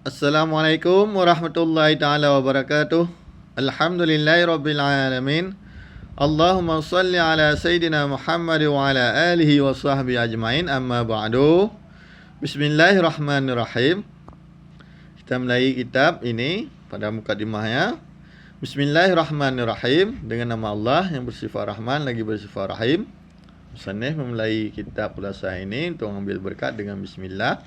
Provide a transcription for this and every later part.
Assalamualaikum warahmatullahi taala wabarakatuh. Alhamdulillahirabbil alamin. Allahumma salli ala sayidina Muhammad wa ala alihi wa sahbihi ajmain. Amma ba'du. Bismillahirrahmanirrahim. Kita mulai kitab ini pada mukadimahnya. Bismillahirrahmanirrahim. Dengan nama Allah yang bersifat Rahman lagi bersifat Rahim. Musannif memulai kitab ulasan ini untuk mengambil berkat dengan bismillah.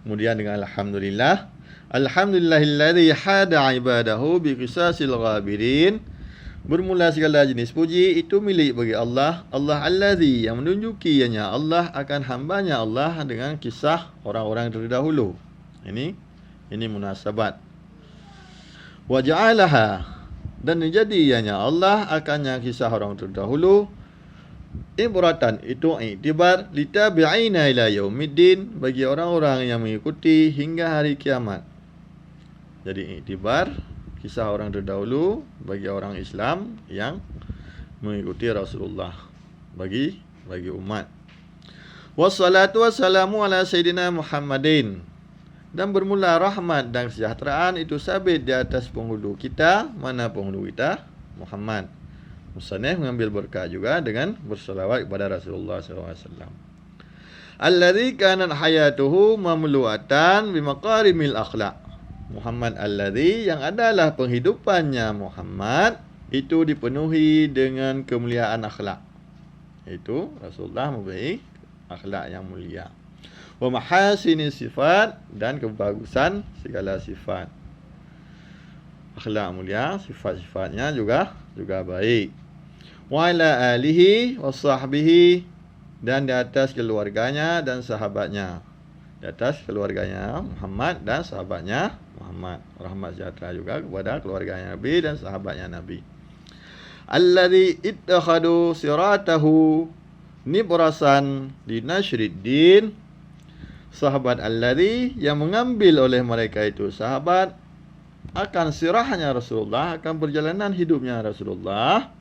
Kemudian dengan alhamdulillah. Alhamdulillahilladzi hada ibadahu bi qisasil ghabirin. Bermula segala jenis puji itu milik bagi Allah. Allah allazi yang menunjuki ianya Allah akan hambanya Allah dengan kisah orang-orang terdahulu. Ini munasabat. Wa ja'alaha dan menjadi ianya Allah akannya kisah orang terdahulu. Ibratan itu iktibar litabi'ina ila yaumiddin bagi orang-orang yang mengikuti hingga hari kiamat. Jadi iktibar kisah orang terdahulu bagi orang Islam yang mengikuti Rasulullah bagi umat. Wassalatu wassalamu ala sayyidina Muhammadin. Dan bermula rahmat dan kesejahteraan itu sabit di atas penghulu kita. Mana penghulu kita? Muhammad. Musannif mengambil berkat juga dengan bersalawat kepada Rasulullah SAW. Alladzi kanat hayatuhu mamlu'atan bimaqarimil akhlaq. Muhammad alladzi yang adalah penghidupannya Muhammad itu dipenuhi dengan kemuliaan akhlak. Itu Rasulullah mempunyai akhlak yang mulia. Wa mahasini sifat dan kebagusan segala sifat. Akhlak mulia, sifat-sifatnya juga baik. Wa ala alihi wa sahbihi dan di atas keluarganya dan sahabatnya. Di atas keluarganya Muhammad dan sahabatnya Muhammad. Rahmat sejahtera juga kepada keluarganya Nabi dan sahabatnya Nabi. Alladzi ittakhadu siratahu nibrasan linashriddin. Sahabat alladzi yang mengambil oleh mereka itu sahabat akan sirahnya Rasulullah, akan perjalanan hidupnya Rasulullah.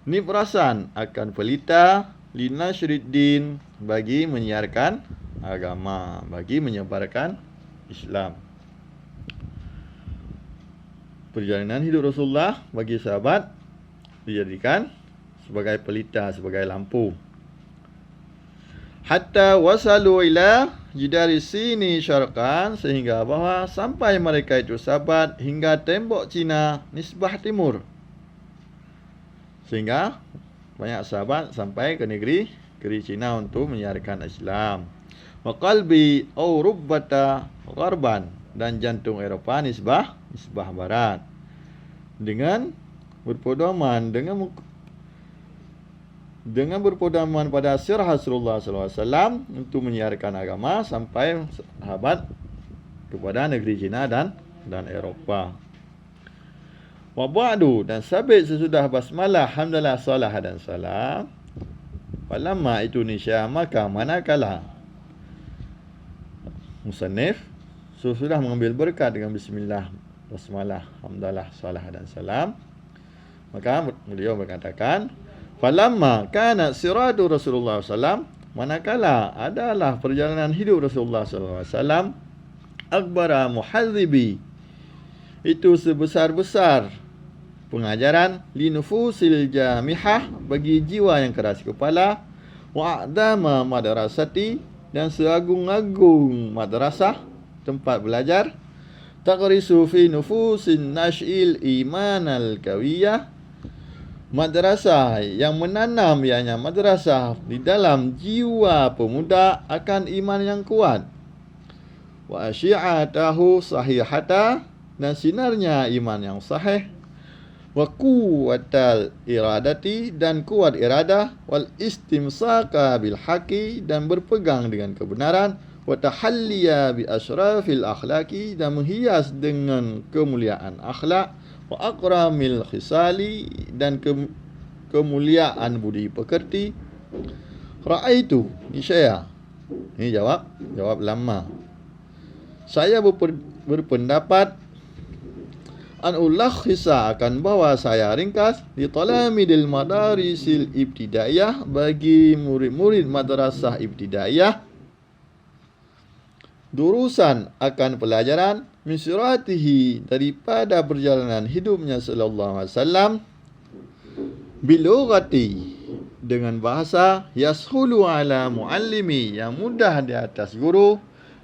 Nibrasan akan pelita linashriddin bagi menyiarkan agama, bagi menyebarkan Islam. Perjalanan hidup Rasulullah bagi sahabat dijadikan sebagai pelita, sebagai lampu. Hatta wasalu ila jidari sini syarqan, sehingga bahwa sampai mereka itu sahabat hingga tembok Cina nisbah timur. Sehingga banyak sahabat sampai ke negeri Cina untuk menyiarkan Islam. Wa qalbi au rubbata gharban dan jantung Eropah nisbah barat. Dengan berpedoman pada sirah Rasulullah SAW untuk menyiarkan agama sampai sahabat kepada negeri Cina dan Eropah. Wa ba'du dan sabit sesudah basmalah hamdalah salah dan salam. Falamma itu nisya maka manakala musannif sudah mengambil berkat dengan bismillah basmalah hamdalah salah dan salam, maka beliau berkatakan falamma kana siratu Rasulullah SAW, manakala adalah perjalanan hidup Rasulullah SAW, akbara muhadzibi itu sebesar-besar pengajaran linufusil jamihah bagi jiwa yang keras kepala, wa a'dama madrasati dan seagung-agung madrasah tempat belajar, taqrisu fi nufusin nash'il iman al-kawiyah, madrasah yang menanam ianya madrasah di dalam jiwa pemuda akan iman yang kuat, wa asyi'atahu sahihata dan sinarnya iman yang sahih, wa quwwatal iradati dan kuat iradah, wal istimsaka bil haqi dan berpegang dengan kebenaran, wa tahalliya bi asyrafil akhlaqi dan menghias dengan kemuliaan akhlak, wa aqramil khisali dan kemuliaan budi pekerti. Ra'aitu niscaya, ini jawab lama. Saya berpendapat an ulakhisa akan bahawa saya ringkas di talamidil madarisil ibtidaiyah bagi murid-murid madrasah ibtidaiyah durusan akan pelajaran min siratihi daripada perjalanan hidupnya sallallahu alaihi wasallam bilughati dengan bahasa yashulu ala muallimi yang mudah di atas guru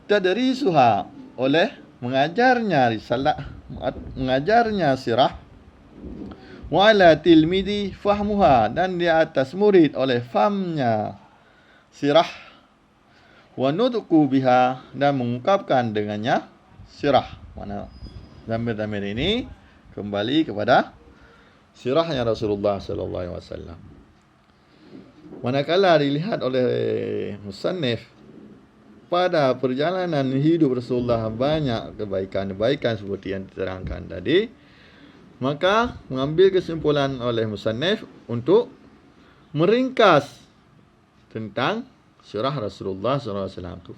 tadrisuha oleh mengajarnya risalah mengajarnya sirah wa ala tilmidi fahmuha dan di atas murid oleh fahamnya sirah wa nutqu biha dan mengungkapkan dengannya sirah. Mana damir-damir ini kembali kepada sirahnya Rasulullah sallallahu alaihi wasallam. Manakala dilihat oleh musannif pada perjalanan hidup Rasulullah banyak kebaikan-kebaikan seperti yang diterangkan tadi, maka mengambil kesimpulan oleh musannif untuk meringkas tentang sirah Rasulullah SAW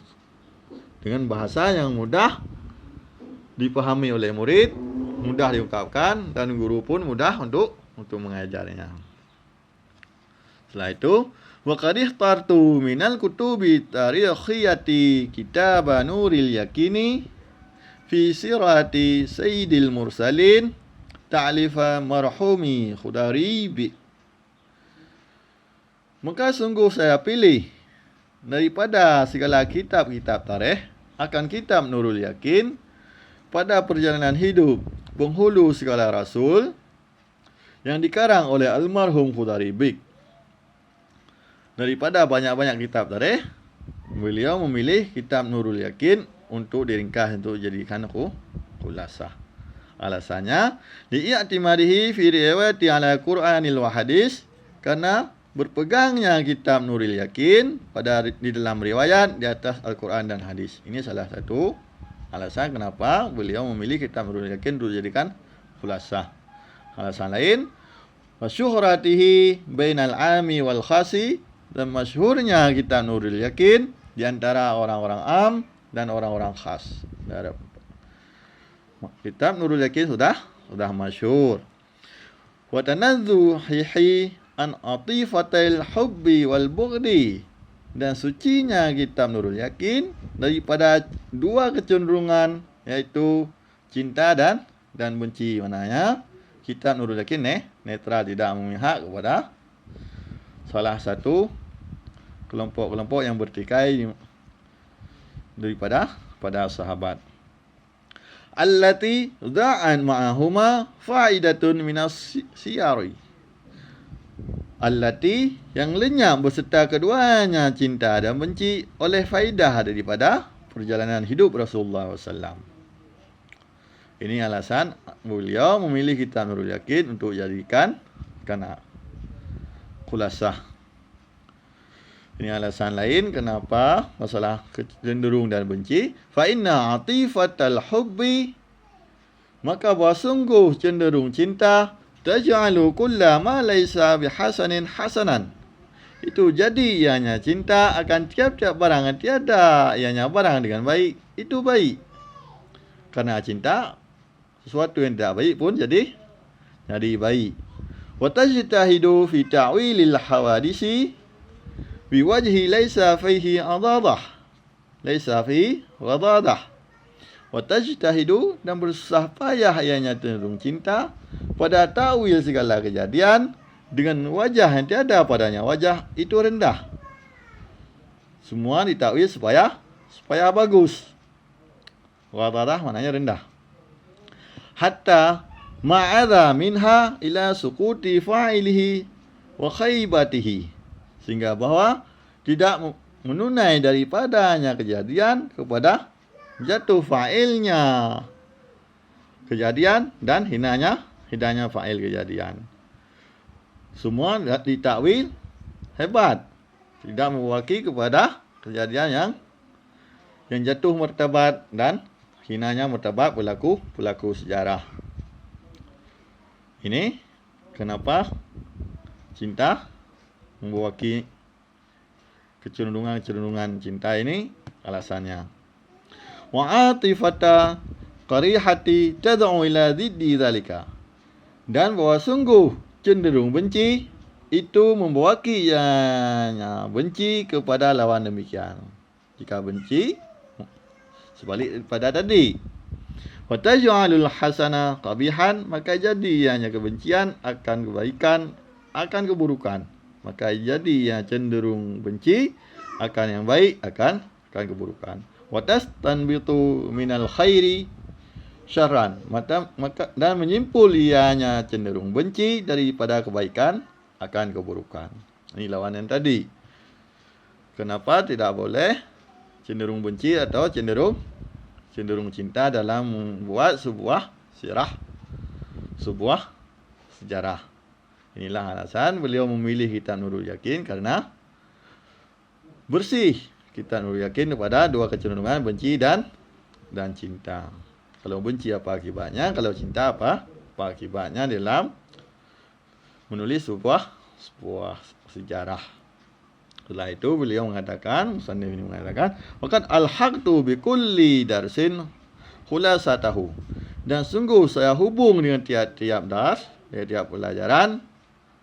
dengan bahasa yang mudah dipahami oleh murid, mudah diungkapkan, dan guru pun mudah untuk mengajarnya. Setelah itu, wa qad ikhtartu minal kutubi tarikhiyati kitab Nuril Yaqini fi sirati Sayyidil Mursalin ta'lifa marhumi Khudaribi. Maka sungguh saya pilih daripada segala kitab-kitab tarikh akan kitab Nurul Yaqin pada perjalanan hidup penghulu segala rasul yang dikarang oleh almarhum Khudaribi. Daripada banyak-banyak kitab tarikh, beliau memilih kitab Nurul Yaqin untuk diringkas untuk jadikan khulasah. Alasannya li'i'timadihi fi riwayati ala Qur'anil wa hadis, karena berpegangnya kitab Nurul Yaqin di dalam riwayat di atas Al-Quran dan hadis. Ini salah satu alasan kenapa beliau memilih kitab Nurul Yaqin untuk dijadikan khulasah. Alasan lain, masyhuratihi bainal ami wal khasi, dan masyhurnya kitab Nurul Yaqin di antara orang-orang am dan orang-orang khas. Kitab Nurul Yaqin sudah masyhur. Wa tanazzuhihi an atifatil hubbi wal bughdi, dan sucinya kitab Nurul Yaqin daripada dua kecenderungan, yaitu cinta dan benci. Maknanya kitab Nurul Yaqin netral, tidak memihak kepada salah satu kelompok-kelompok yang bertikai daripada sahabat. Allati da'an ma'ahuma fa'idatun minas siyari, allati yang lenyap berserta keduanya cinta dan benci oleh faidah daripada perjalanan hidup Rasulullah SAW. Ini alasan beliau memilih kitab Nurul Yaqin untuk jadikan khulasah. Ini alasan lain kenapa masalah cenderung dan benci. Fa inna atifatal hubbi, maka sungguh cenderung cinta, taj'alu kulla ma laysa bihasanin hasanan, itu jadi ianya cinta akan tiap-tiap barang yang tiada ianya barang dengan baik itu baik. Karena cinta, sesuatu yang tidak baik pun jadi baik. Wa tajtahidu fi ta'wilil hawadisi biwajhi laysa fihi adadah, laysa fihi ghadadah. Wa tajtahidu, dan berusaha payah ianya cenderung cinta pada ta'wil segala kejadian dengan wajah yang tiada padanya wajah itu rendah. Semua ditakwil supaya bagus. Ghadadah maknanya rendah. Hatta ma'adha minha ila sukuti fa'ilihi wa khaybatihi, sehingga bahwa tidak menunai daripadanya kejadian kepada jatuh fa'ilnya kejadian dan hinanya fa'il kejadian. Semua ditakwil hebat, tidak mewakili kepada kejadian yang jatuh martabat dan hinanya martabat pelaku sejarah. Ini kenapa cinta mewakili kecenderungan cinta ini alasannya. Wa atifata qarihati tad'u ila diddi dzalika, dan bahwa sungguh cenderung benci itu membawaki benci kepada lawan demikian. Jika benci sebalik daripada tadi. Wa taj'alul hasana qabihan, maka jadi ianya kebencian akan kebaikan, akan keburukan. Maka jadi yang cenderung benci akan yang baik, akan keburukan. Wa tastanbitu minal khairi syarran, maka dan menyimpul ianya cenderung benci daripada kebaikan akan keburukan. Ini lawanan tadi. Kenapa tidak boleh cenderung benci atau cenderung cinta dalam membuat sebuah sejarah. Inilah alasan beliau memilih kitab Nurul Yakin, karena bersih kitab Nurul Yakin kepada dua kecenderungan, benci dan cinta. Kalau benci apa akibatnya, kalau cinta apa akibatnya dalam menulis sebuah sejarah. Setelah itu beliau mengatakan, musannif ini mengatakan, waqad alhaqtu bi kulli darsin khulasatahu, dan sungguh saya hubung dengan tiap-tiap dars, tiap pelajaran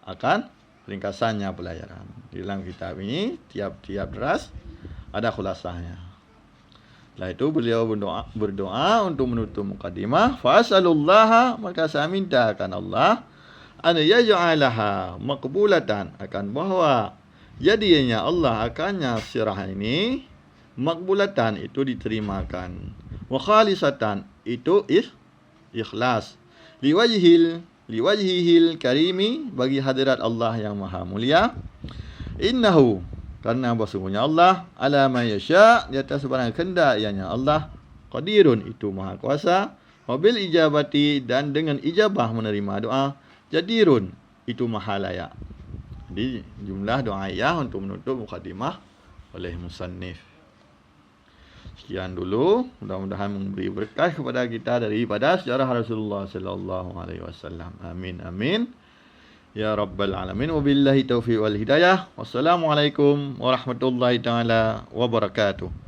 akan ringkasannya pelajaran. Di dalam kitab ini tiap-tiap dars ada khulasahnya. Setelah itu beliau berdoa untuk menutup mukadimah, fasalullaha, maka saya mintakan Allah an yaj'alaha maqbulatan, akan bahwa jadinya Allah akannya sirah ini maqbulatan, itu diterimakan, wa khalisatan, itu ikhlas, liwajhihil karimi, bagi hadirat Allah yang maha mulia. Innahu, karena sesungguhnya Allah ala ma yasha, di atas barang kehendak ianya Allah, qadirun, itu maha kuasa, wabil ijabati, dan dengan ijabah menerima doa, jadirun, itu maha layak. Jadi jumlah doaiyah untuk menutup mukadimah oleh musannif. Sekian dulu, mudah-mudahan memberi berkah kepada kita daripada sejarah Rasulullah sallallahu alaihi wasallam. Amin amin ya rabbal alamin. Wabillahi taufiq wal hidayah. Wassalamualaikum warahmatullahi taala wabarakatuh.